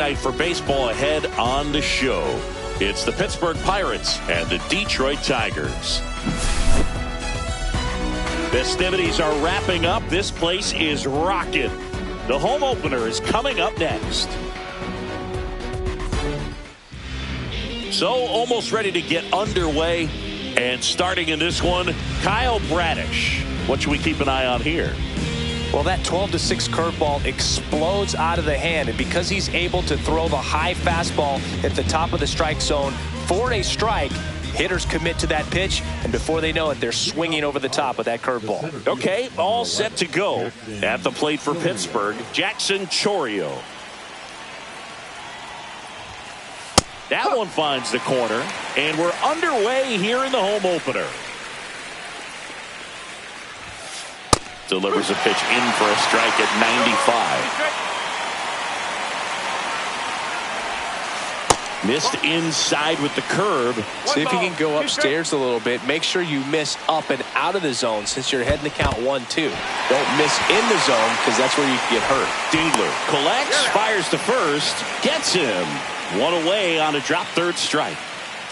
Night for baseball ahead on the show. It's the Pittsburgh Pirates and the Detroit Tigers. Festivities are wrapping up. This place is rocking. The home opener is coming up next. So almost ready to get underway. And starting in this one, Kyle Bradish. What should we keep an eye on here? Well, that 12-6 curveball explodes out of the hand, and because he's able to throw the high fastball at the top of the strike zone for a strike, hitters commit to that pitch, and before they know it, they're swinging over the top of that curveball. Okay, all set to go. At the plate for Pittsburgh, Jackson Chourio. That one finds the corner, and we're underway here in the home opener. Delivers a pitch in for a strike at 95. Missed inside with the curve. See if you can go upstairs a little bit. Make sure you miss up and out of the zone since you're heading to count 1-2. Don't miss in the zone because that's where you can get hurt. Dingler collects, fires to first, gets him. One away on a drop third strike.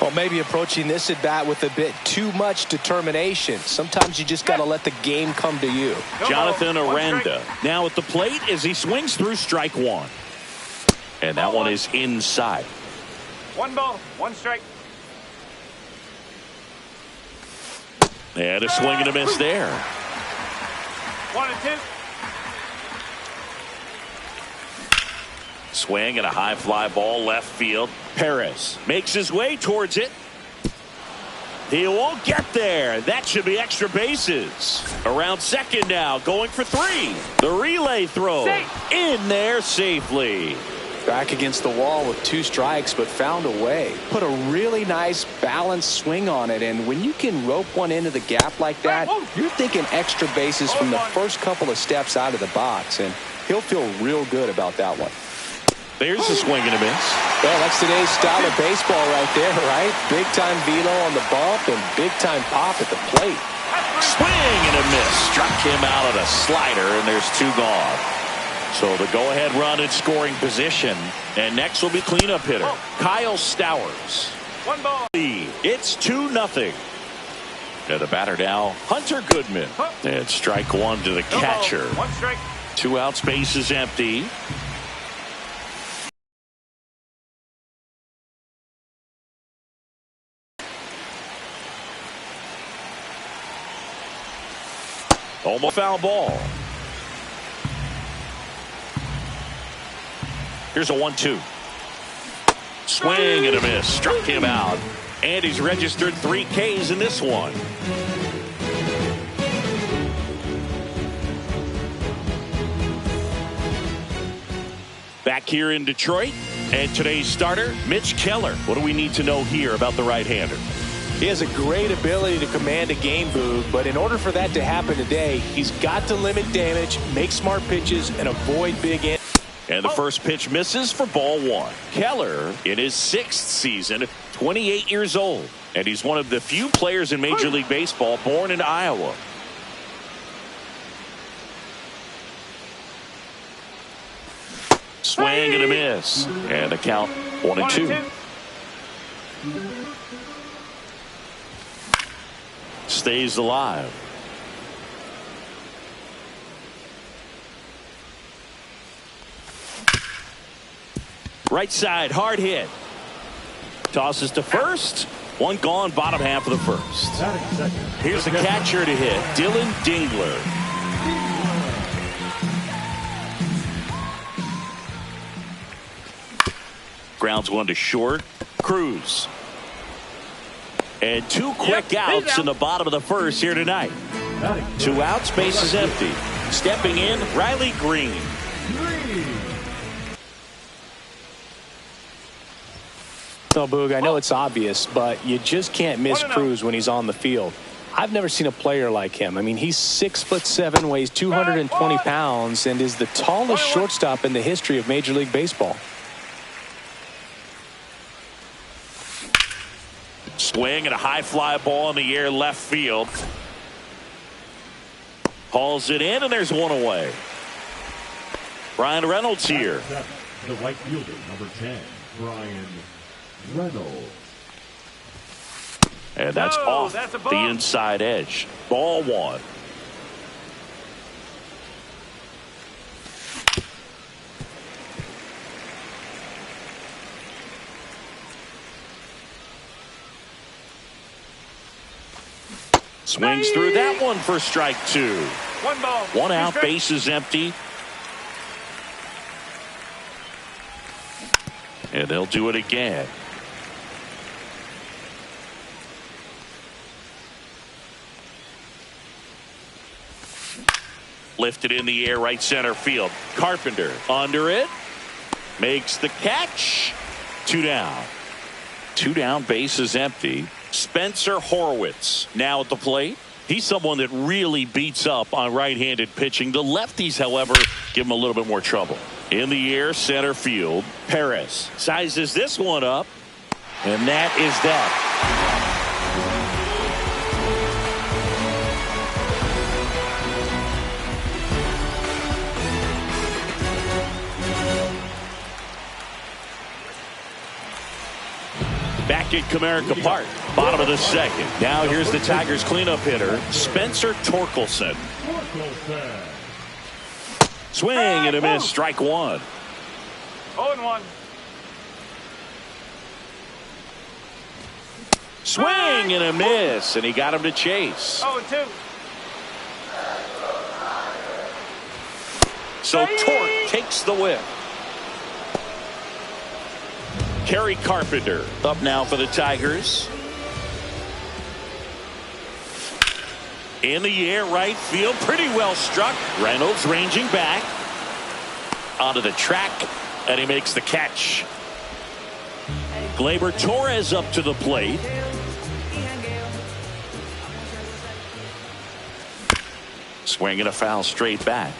Well, maybe approaching this at bat with a bit too much determination. Sometimes you just got to let the game come to you. Jonathan Aranda now at the plate as he swings through strike one. And that one is inside. 1 ball, 1 strike. And a swing and a miss there. 1-2. Swing and a high fly ball left field. Perez makes his way towards it. He won't get there. That should be extra bases. Around second now, going for 3. The relay throw in there safely. Back against the wall with 2 strikes, but found a way. Put a really nice balanced swing on it, and when you can rope one into the gap like that, you're thinking extra bases from the first couple of steps out of the box, and he'll feel real good about that one. There's a swing and a miss. Well, that's today's style of baseball right there, right? Big-time velo on the bump and big-time pop at the plate. Swing and a miss. Struck him out at a slider, and there's 2 gone. So the go-ahead run in scoring position. And next will be cleanup hitter Kyle Stowers. 1 ball. It's 2-0. And the batter now, Hunter Goodman. And strike 1 to the catcher. 1 strike. 2 outs, base is empty. Almost foul ball. Here's a 1-2. Swing and a miss. Struck him out. And he's registered 3 Ks in this one. Back here in Detroit. And today's starter, Mitch Keller. What do we need to know here about the right-hander? He has a great ability to command a game, Boog, but in order for that to happen today, he's got to limit damage, make smart pitches, and avoid big hits. And the first pitch misses for ball 1. Keller in his 6th season, 28 years old, and he's one of the few players in Major League Baseball born in Iowa. Swing and a miss, and the count 1-2. Stays alive. Right side, hard hit. Tosses to first. 1 gone, bottom half of the first. Here's the catcher to hit, Dylan Dingler. Grounds 1 to short. Cruz. And 2 quick outs in the bottom of the first here tonight. 2 outs, base is empty. Stepping in, Riley Green. So, Boog, I know it's obvious, but you just can't miss Cruz when he's on the field. I've never seen a player like him. I mean, he's 6'7", weighs 220 pounds, and is the tallest shortstop in the history of Major League Baseball. Swing and a high fly ball in the air left field. Hauls it in, and there's 1 away. Ryan Reynolds here. The right fielder, number 10, Brian Reynolds. And that's off the inside edge. Ball one. Swings through that one for strike two. One ball. One out, base is empty. And they'll do it again. Lifted in the air, right center field. Carpenter under it. Makes the catch. Two down. Two down, base is empty. Spencer Horwitz now at the plate. He's someone that really beats up on right-handed pitching. The lefties, however, give him a little bit more trouble. In the air, center field. Perez sizes this one up. And that is that. Back at Comerica Park, bottom of the second. Now here's the Tigers cleanup hitter, Spencer Torkelson. Swing and a miss, strike one. 0-1. Swing and a miss, and he got him to chase. 0-2. So Torque takes the whip. Kerry Carpenter up now for the Tigers. In the air, right field, pretty well struck. Reynolds ranging back onto the track, and he makes the catch. Gleyber Torres up to the plate. Swinging a foul straight back.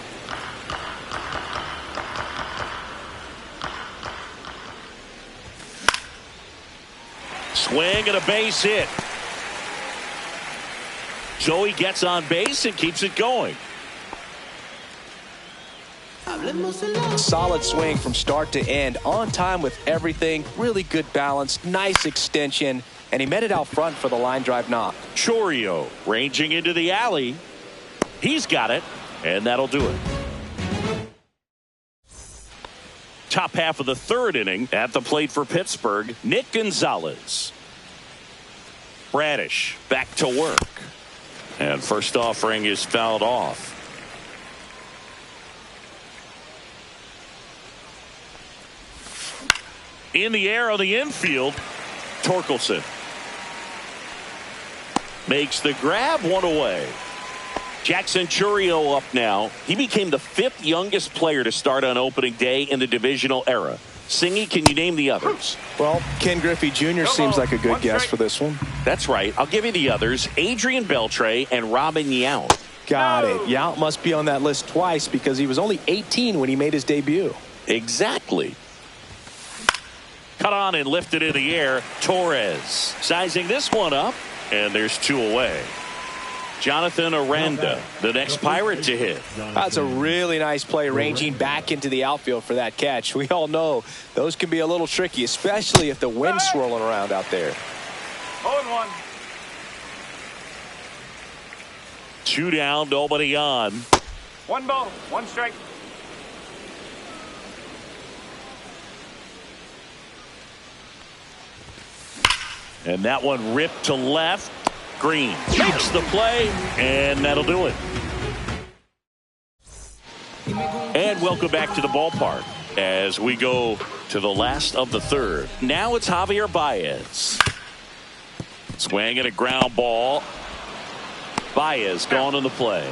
Swing and a base hit. Joey gets on base and keeps it going. Solid swing from start to end, on time with everything, really good balance, nice extension, and he met it out front for the line drive knock. Chorio ranging into the alley. He's got it, and that'll do it. Top half of the third inning at the plate for Pittsburgh, Nick Gonzalez. Bradish back to work. And first offering is fouled off. In the air on the infield, Torkelson makes the grab, one away. Jackson Chourio up now. He became the 5th youngest player to start on opening day in the divisional era. Singy, can you name the others? Well, Ken Griffey Jr. seems like a good guess for this one. That's right. I'll give you the others. Adrian Beltre and Robin Yount. Got it. Yount must be on that list twice because he was only 18 when he made his debut. Exactly. Cut on and lifted in the air. Torres sizing this one up, and there's two away. Jonathan Aranda, the next Pirate to hit. That's a really nice play, ranging back into the outfield for that catch. We all know those can be a little tricky, especially if the wind's swirling around out there. 0-1. Two down, nobody on. One ball, one strike. And that one ripped to left. Green makes the play, and that'll do it. And welcome back to the ballpark as we go to the last of the third. Now it's Javier Baez. Swinging a ground ball. Baez gone in the play.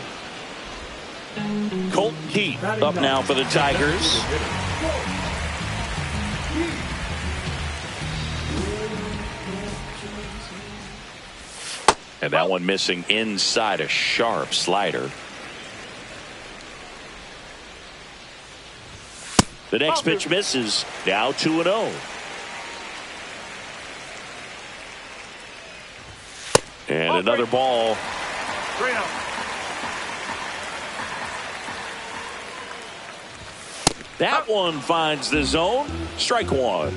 Colton Keith up now for the Tigers. And that one missing inside, a sharp slider. The next pitch misses. Now 2-0. And another ball. 3-0. That one finds the zone. Strike one.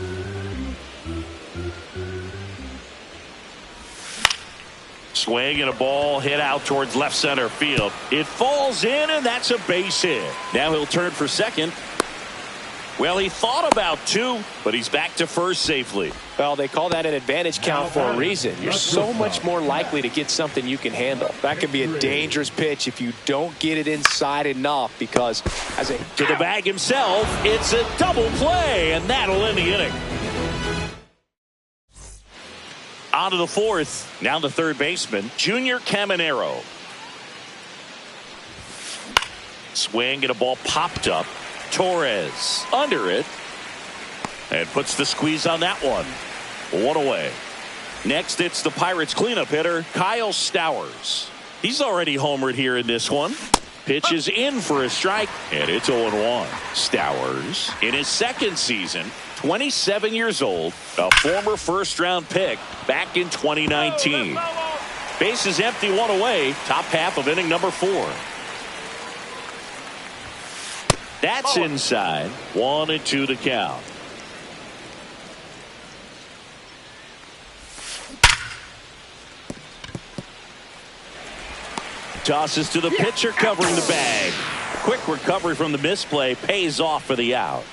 Swing and a ball hit out towards left center field. It falls in, and that's a base hit. Now he'll turn for second. Well, he thought about two, but he's back to first safely. Well, they call that an advantage count for a reason. You're so much more likely to get something you can handle. That could be a dangerous pitch if you don't get it inside enough, because as a to the bag himself, it's a double play, and that'll end the inning. On to the fourth. Now the third baseman, Junior Caminero. Swing and a ball popped up. Torres under it and puts the squeeze on that one. One away. Next, it's the Pirates cleanup hitter, Kyle Stowers. He's already homered here in this one. Pitch is in for a strike, and it's 0-1. Stowers, in his second season, 27 years old, a former first-round pick back in 2019. Bases empty, one away, top half of inning number 4. That's inside. 1-2 to count. Tosses to the pitcher covering the bag. Quick recovery from the misplay pays off for the out.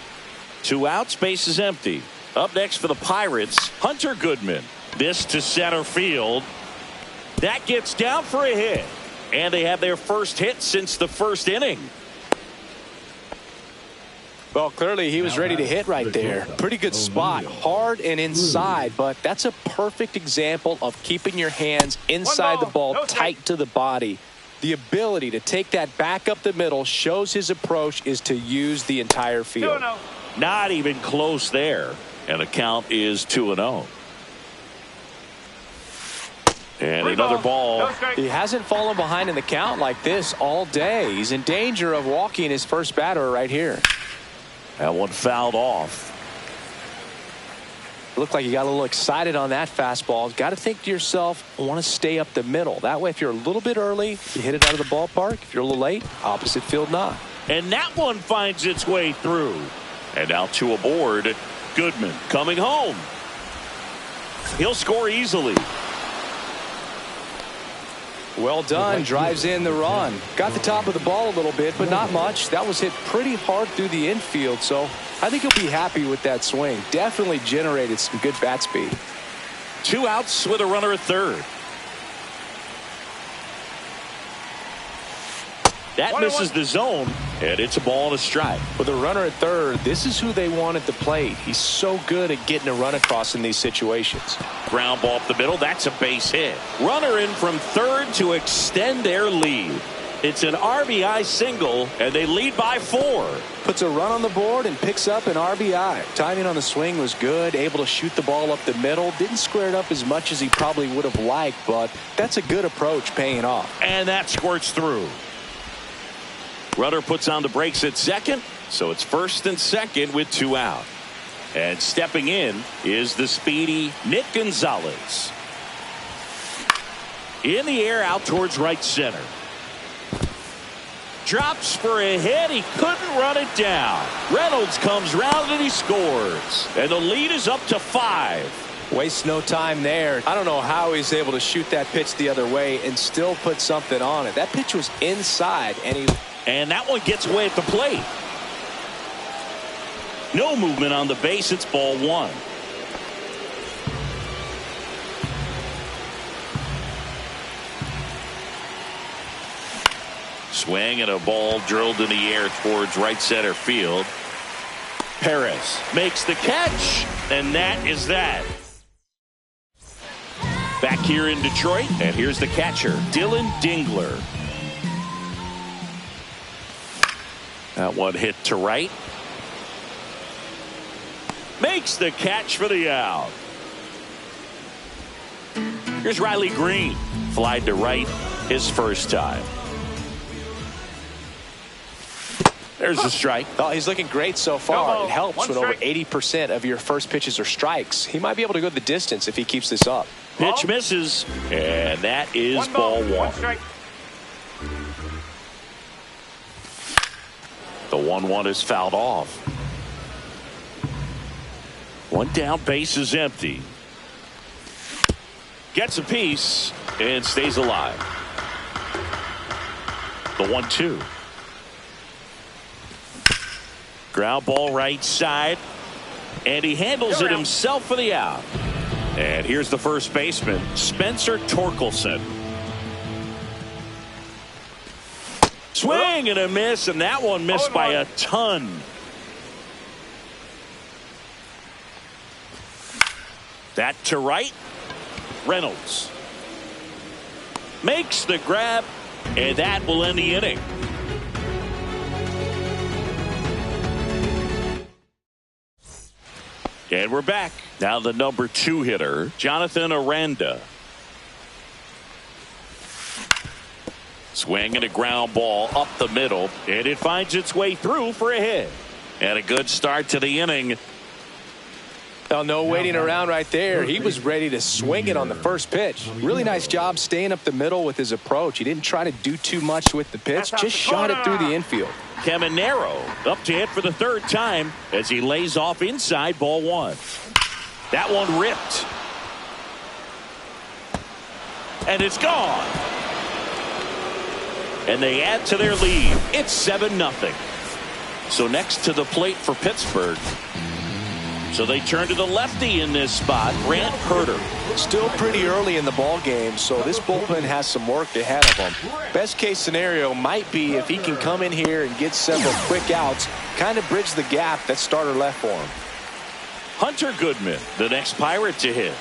2 outs, base is empty. Up next for the Pirates, Hunter Goodman. This to center field. That gets down for a hit. And they have their first hit since the first inning. Well, clearly he was ready to hit right there. Pretty good spot, hard and inside, but that's a perfect example of keeping your hands inside the ball, tight to the body. The ability to take that back up the middle shows his approach is to use the entire field. Not even close there, and the count is 2-0. And another ball. He hasn't fallen behind in the count like this all day. He's in danger of walking his first batter right here. That one fouled off. Looked like you got a little excited on that fastball. Got to think to yourself, I want to stay up the middle. That way, if you're a little bit early, you hit it out of the ballpark. If you're a little late, opposite field not. And that one finds its way through. And now 2 aboard. Goodman coming home. He'll score easily. Well done. Drives in the run. Got the top of the ball a little bit, but not much. That was hit pretty hard through the infield, so I think he'll be happy with that swing. Definitely generated some good bat speed. 2 outs with a runner at third. That misses the zone, and it's a ball and a strike. With a runner at third, this is who they want at the plate. He's so good at getting a run across in these situations. Ground ball up the middle. That's a base hit. Runner in from third to extend their lead. It's an RBI single, and they lead by 4. Puts a run on the board and picks up an RBI. Timing on the swing was good. Able to shoot the ball up the middle. Didn't square it up as much as he probably would have liked, but that's a good approach paying off. And that squirts through. Runner puts on the brakes at second, so it's first and second with 2 out. And stepping in is the speedy Nick Gonzalez. In the air out towards right center. Drops for a hit. He couldn't run it down. Reynolds comes round and he scores. And the lead is up to 5. Wastes no time there. I don't know how he's able to shoot that pitch the other way and still put something on it. That pitch was inside, and that one gets away at the plate. No movement on the base. It's ball 1. Swing and a ball drilled in the air towards right center field. Perez makes the catch, and that is that. Back here in Detroit, and here's the catcher, Dylan Dingler. That one hit to right. Makes the catch for the out. Here's Riley Green. Flied to right his first time. There's a strike. Oh, he's looking great so far. It helps when over 80% of your first pitches are strikes. He might be able to go the distance if he keeps this up. Pitch misses, and that is ball 1. The 1-1 is fouled off. One down, base is empty. Gets a piece and stays alive. The 1-2. Ground ball right side. And he handles it himself for the out. And here's the first baseman, Spencer Torkelson. Swing and a miss, and that one missed by a ton. That to right. Reynolds makes the grab, and that will end the inning. And we're back. Now the number 2 hitter, Jonathan Aranda. Swing and a ground ball up the middle, and it finds its way through for a hit. And a good start to the inning. Oh, no waiting around right there. He was ready to swing it on the first pitch. Really nice job staying up the middle with his approach. He didn't try to do too much with the pitch, just shot it through the infield. Caminero up to hit for the 3rd time as he lays off inside, ball 1. That one ripped. And it's gone. And they add to their lead. It's 7-0. So next to the plate for Pittsburgh. So they turn to the lefty in this spot, Grant Herter. Still pretty early in the ball game, so this bullpen has some work ahead of him. Best case scenario might be if he can come in here and get several quick outs, kind of bridge the gap that starter left for him. Hunter Goodman, the next Pirate to hit.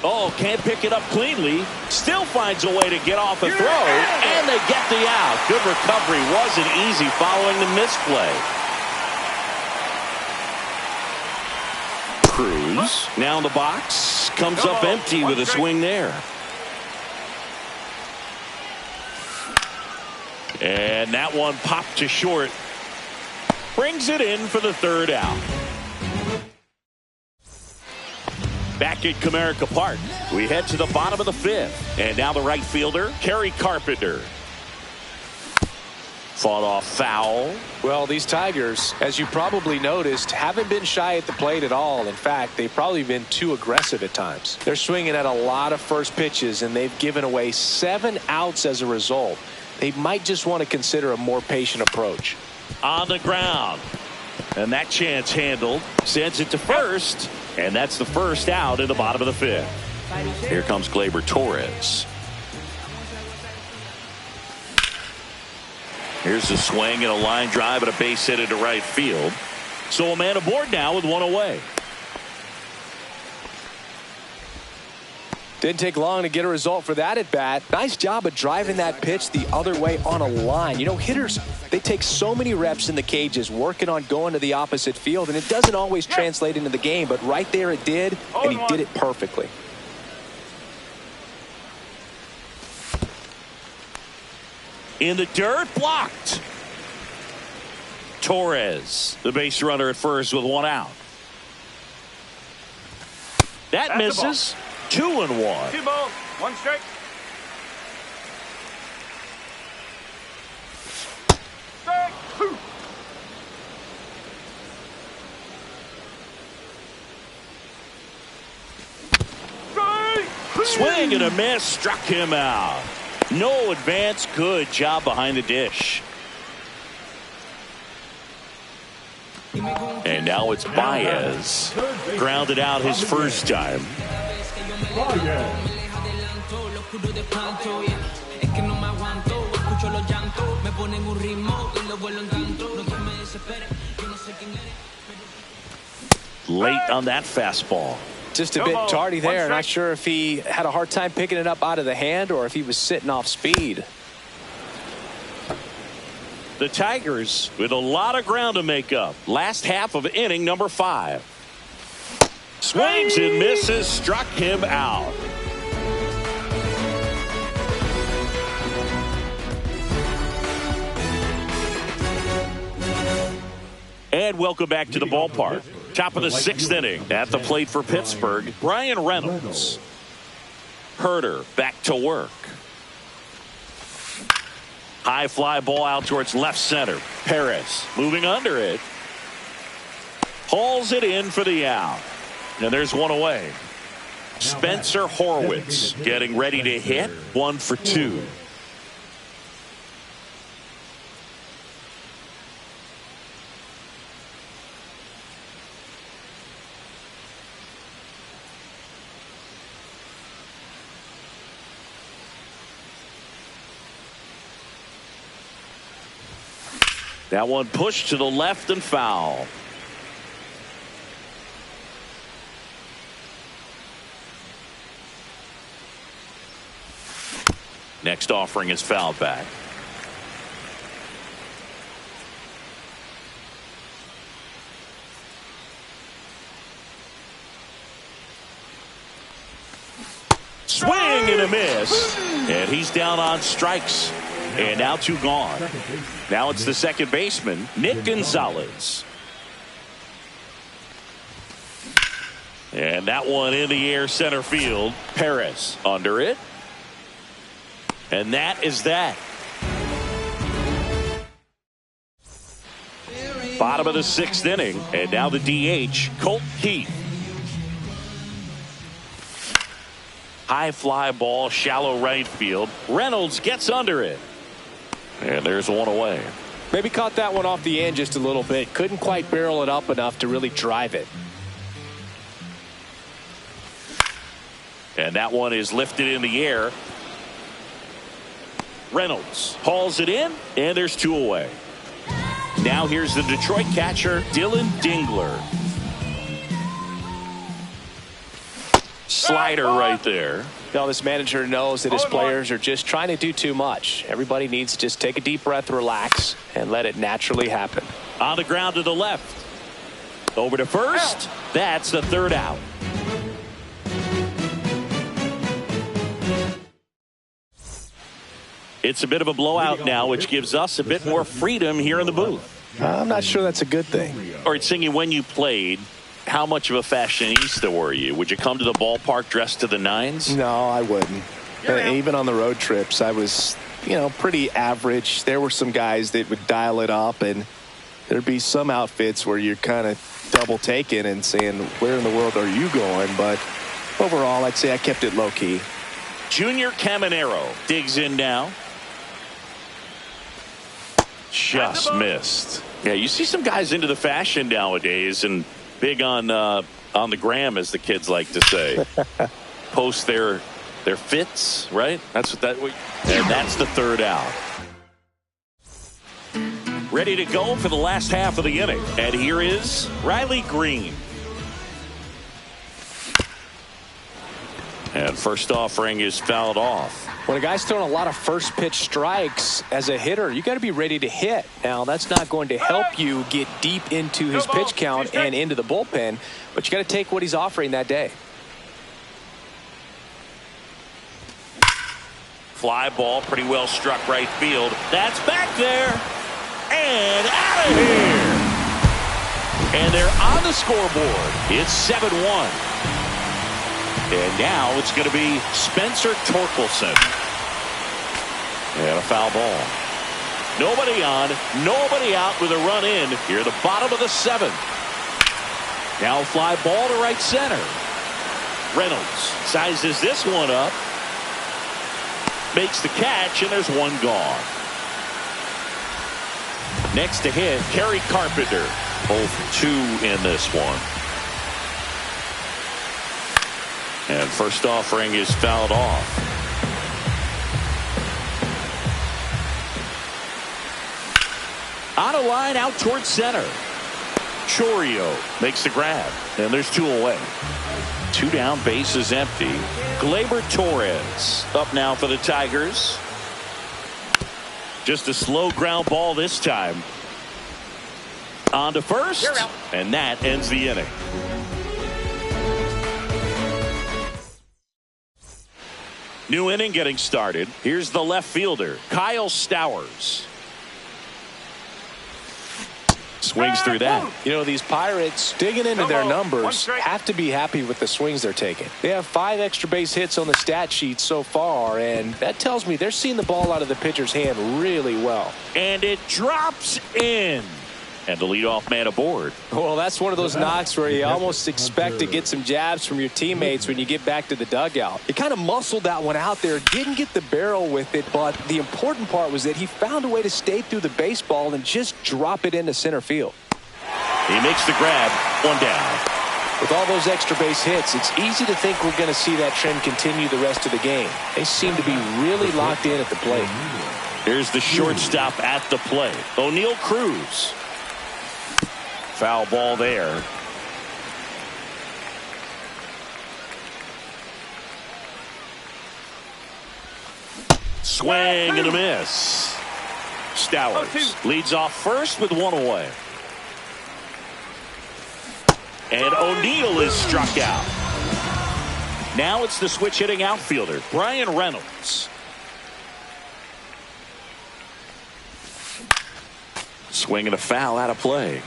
Oh, can't pick it up cleanly. Still finds a way to get off a throw, and they get the out. Good recovery. Wasn't easy following the misplay. Cruz now in the box. Comes up empty with a swing there. And that one popped to short. Brings it in for the 3rd out. Back at Comerica Park, we head to the bottom of the 5th. And now the right fielder, Kerry Carpenter. Fought off foul. Well, these Tigers, as you probably noticed, haven't been shy at the plate at all. In fact, they've probably been too aggressive at times. They're swinging at a lot of first pitches, and they've given away 7 outs as a result. They might just want to consider a more patient approach. On the ground. And that chance handled. Sends it to first. And that's the first out in the bottom of the 5th. Here comes Gleyber Torres. Here's a swing and a line drive and a base hit into right field. So a man aboard now with 1 away. Didn't take long to get a result for that at bat. Nice job of driving that pitch the other way on a line. You know, hitters, they take so many reps in the cages working on going to the opposite field, and it doesn't always translate into the game, but right there it did, and he did it perfectly. In the dirt, blocked. Torres, the base runner at first with 1 out. That misses. 2-1. 2 balls, 1 strike. Strike 2. Swing and a miss, struck him out. No advance. Good job behind the dish. And now it's Baez. Grounded out his first time. Late on that fastball. Just a bit tardy there. Not sure if he had a hard time picking it up out of the hand or if he was sitting off speed. The Tigers with a lot of ground to make up. Last half of inning number 5. Swings and misses, struck him out. And welcome back to the ballpark. Top of the 6th inning. At the plate for Pittsburgh, Brian Reynolds. Herder back to work. High fly ball out towards left center. Perez moving under it. Hauls it in for the out. And there's one away. Spencer Horwitz getting ready to hit. 1 for 2. That one pushed to the left and foul. Next offering is fouled back. Swing and a miss. And he's down on strikes. And now 2 gone. Now it's the second baseman, Nick Gonzalez. And that one in the air center field. Perez under it. And that is that. Bottom of the 6th inning. And now the DH, Colt Keith. High fly ball, shallow right field. Reynolds gets under it. And there's one away. Maybe caught that one off the end just a little bit. Couldn't quite barrel it up enough to really drive it. And that one is lifted in the air. Reynolds hauls it in, and there's 2 away. Now here's the Detroit catcher, Dylan Dingler. Slider right there. Now this manager knows that his players are just trying to do too much. Everybody needs to just take a deep breath, relax, and let it naturally happen. On the ground to the left. Over to first. That's the 3rd out. It's a bit of a blowout now, which gives us a bit more freedom here in the booth. I'm not sure that's a good thing. All right, Singy, when you played, how much of a fashionista were you? Would you come to the ballpark dressed to the nines? No, I wouldn't. Even on the road trips, I was, pretty average. There were some guys that would dial it up, and there'd be some outfits where you're kind of double taking and saying, where in the world are you going? But overall, I'd say I kept it low key. Junior Caminero digs in now. Just missed. Yeah, you see some guys into the fashion nowadays and big on the gram, as the kids like to say. Post their fits, right? That's what that. And that's the 3rd out. Ready to go for the last half of the inning. And here is Riley Green. And first offering is fouled off. When a guy's throwing a lot of first pitch strikes as a hitter, you got to be ready to hit. Now, that's not going to help you get deep into his pitch count and into the bullpen, but you got to take what he's offering that day. Fly ball, pretty well struck right field. That's back there and out of here. And they're on the scoreboard. It's 7-1. And now it's going to be Spencer Torkelson. And a foul ball. Nobody on, nobody out with a run in here at the bottom of the 7th. Now fly ball to right center. Reynolds sizes this one up. Makes the catch, and there's 1 gone. Next to hit, Kerry Carpenter. 0 for 2 in this one. And first offering is fouled off. On a line out towards center. Chorio makes the grab. And there's 2 away. 2 down, bases empty. Gleyber Torres up now for the Tigers. Just a slow ground ball this time. On to first. And that ends the inning. New inning getting started. Here's the left fielder, Kyle Stowers. Swings through that. You know, these Pirates, digging into their numbers, have to be happy with the swings they're taking. They have 5 extra base hits on the stat sheet so far, and that tells me they're seeing the ball out of the pitcher's hand really well. And it drops in. And the leadoff man aboard. Well, that's one of those knocks where you almost expect to get some jabs from your teammates when you get back to the dugout. He kind of muscled that one out there, didn't get the barrel with it, but the important part was that he found a way to stay through the baseball and just drop it into center field. He makes the grab, 1 down. With all those extra base hits, it's easy to think we're going to see that trend continue the rest of the game. They seem to be really locked in at the plate. Here's the shortstop at the plate, O'Neal Cruz. Foul ball there. Swing and a miss. Stowers leads off first with 1 away. And O'Neal is struck out. Now it's the switch hitting outfielder, Brian Reynolds. Swing and a foul out of play.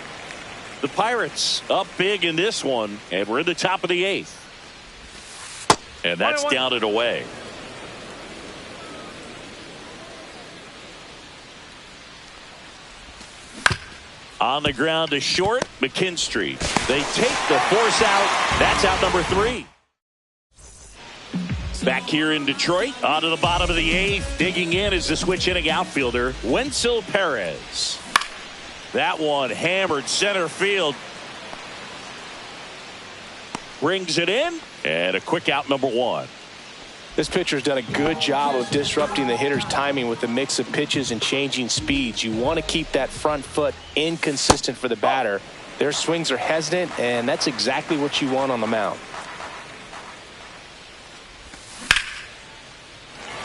The Pirates up big in this one, and we're in the top of the 8th. And that's down and away. On the ground to short, McKinstry. They take the force out. That's out number 3. Back here in Detroit, on to the bottom of the 8th. Digging in is the switch hitting outfielder, Wenzel Perez. That one hammered center field. Brings it in, and a quick out, number 1. This pitcher's done a good job of disrupting the hitter's timing with a mix of pitches and changing speeds. You want to keep that front foot inconsistent for the batter. Their swings are hesitant, and that's exactly what you want on the mound.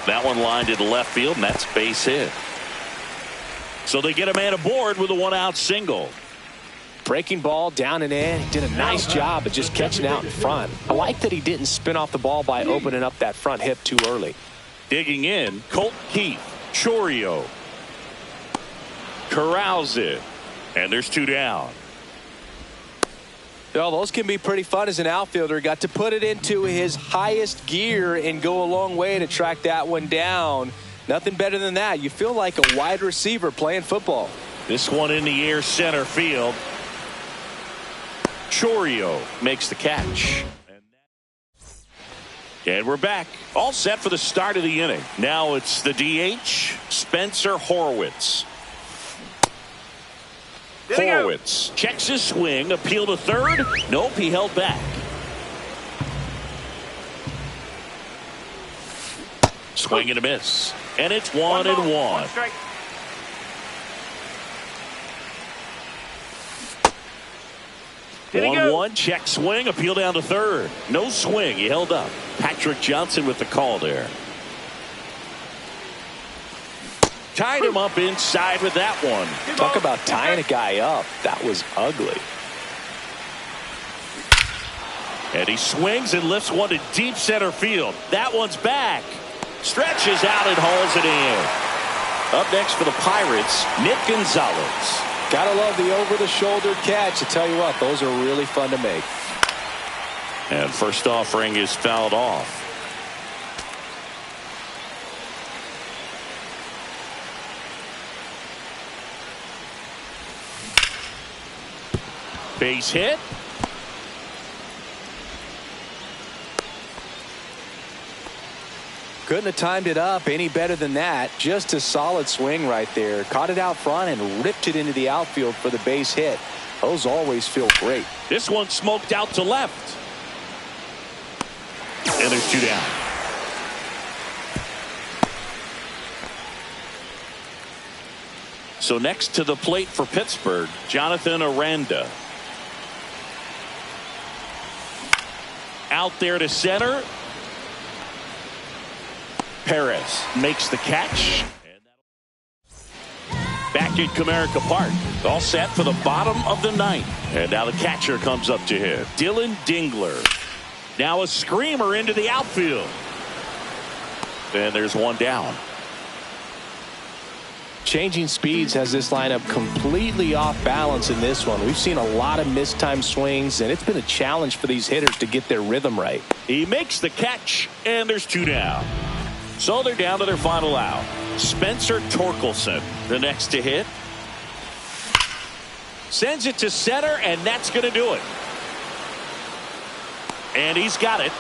That one lined into left field, and that's base hit. So they get a man aboard with a 1-out single. Breaking ball down and in. He did a nice job of just catching out in front. I like that he didn't spin off the ball by opening up that front hip too early. Digging in, Colt Keith, Chorio. Corrals it. And there's 2 down. Well, those can be pretty fun as an outfielder. Got to put it into his highest gear and go a long way to track that one down. Nothing better than that. You feel like a wide receiver playing football. This one in the air, center field. Chorio makes the catch. And we're back. All set for the start of the inning. Now it's the DH, Spencer Horwitz. Horwitz checks his swing, appeal to third. Nope, he held back. Swing and a miss. And it's 1-1. 1-1, check swing, appeal down to third. No swing, he held up. Patrick Johnson with the call there. Tied him up inside with that one. Talk about tying a guy up. That was ugly. And he swings and lifts one to deep center field. That one's back. Stretches out and hauls it in. Up next for the Pirates, Nick Gonzalez. Gotta love the over-the-shoulder catch. I tell you what, those are really fun to make. And first offering is fouled off. Base hit. Couldn't have timed it up any better than that. Just a solid swing right there. Caught it out front and ripped it into the outfield for the base hit. Those always feel great. This one smoked out to left. And there's 2 down. So next to the plate for Pittsburgh, Jonathan Aranda. Out there to center. Perez makes the catch. Back at Comerica Park. All set for the bottom of the 9th. And now the catcher comes up to him. Dylan Dingler. Now a screamer into the outfield. And there's 1 down. Changing speeds has this lineup completely off balance in this one. We've seen a lot of mistimed swings, and it's been a challenge for these hitters to get their rhythm right. He makes the catch, and there's 2 down. So they're down to their final out. Spencer Torkelson, the next to hit. Sends it to center, and that's going to do it. And he's got it.